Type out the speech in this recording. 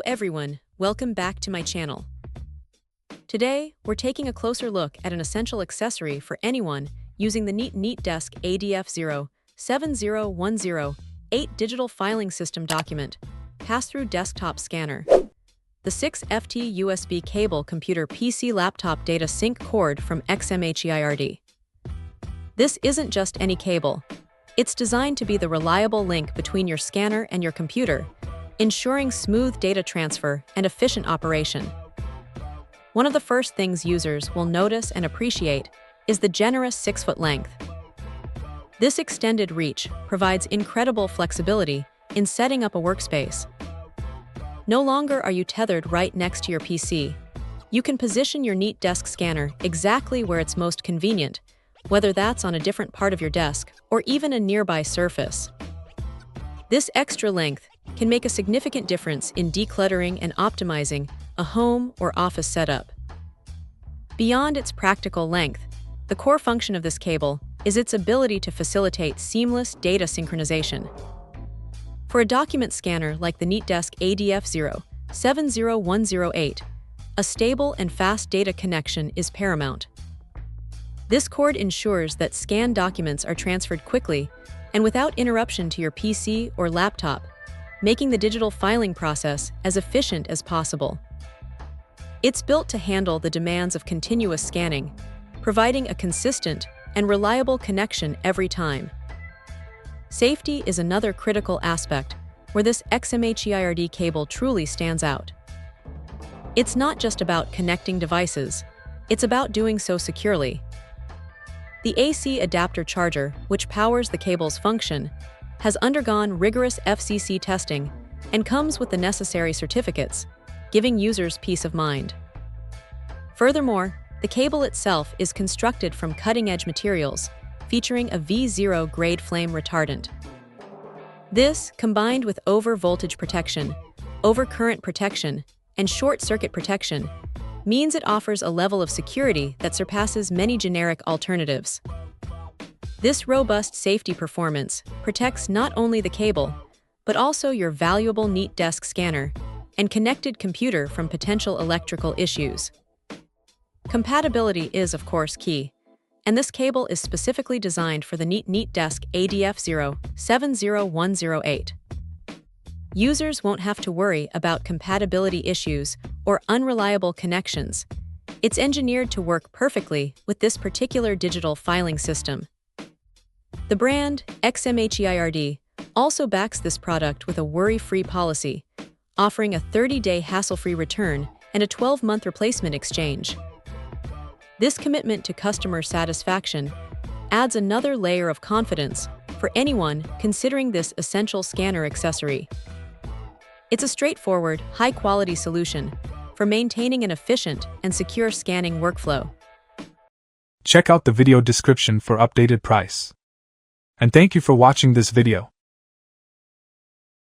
everyone, welcome back to my channel. Today, we're taking a closer look at an essential accessory for anyone using the NeatDesk ADF-070108 digital filing system document pass-through desktop scanner. The 6FT USB cable computer PC laptop data sync cord from NeatDesk. This isn't just any cable. It's designed to be the reliable link between your scanner and your computer, ensuring smooth data transfer and efficient operation. One of the first things users will notice and appreciate is the generous 6-foot length. This extended reach provides incredible flexibility in setting up a workspace. No longer are you tethered right next to your PC. You can position your NeatDesk scanner exactly where it's most convenient, whether that's on a different part of your desk or even a nearby surface. This extra length can make a significant difference in decluttering and optimizing a home or office setup. Beyond its practical length, the core function of this cable is its ability to facilitate seamless data synchronization. For a document scanner like the NeatDesk ADF-070108, a stable and fast data connection is paramount. This cord ensures that scanned documents are transferred quickly and without interruption to your PC or laptop, making the digital filing process as efficient as possible. It's built to handle the demands of continuous scanning, providing a consistent and reliable connection every time. Safety is another critical aspect where this XMHEIRD cable truly stands out. It's not just about connecting devices, it's about doing so securely. The AC adapter charger, which powers the cable's function, has undergone rigorous FCC testing and comes with the necessary certificates, giving users peace of mind. Furthermore, the cable itself is constructed from cutting-edge materials, featuring a V0 grade flame retardant. This, combined with over-voltage protection, over-current protection, and short-circuit protection, means it offers a level of security that surpasses many generic alternatives. This robust safety performance protects not only the cable, but also your valuable NeatDesk scanner and connected computer from potential electrical issues. Compatibility is, of course, key, and this cable is specifically designed for the NeatDesk ADF-070108. Users won't have to worry about compatibility issues or unreliable connections. It's engineered to work perfectly with this particular digital filing system. The brand, XMHEIRD, also backs this product with a worry-free policy, offering a 30-day hassle-free return and a 12-month replacement exchange. This commitment to customer satisfaction adds another layer of confidence for anyone considering this essential scanner accessory. It's a straightforward, high-quality solution for maintaining an efficient and secure scanning workflow. Check out the video description for updated price. And thank you for watching this video.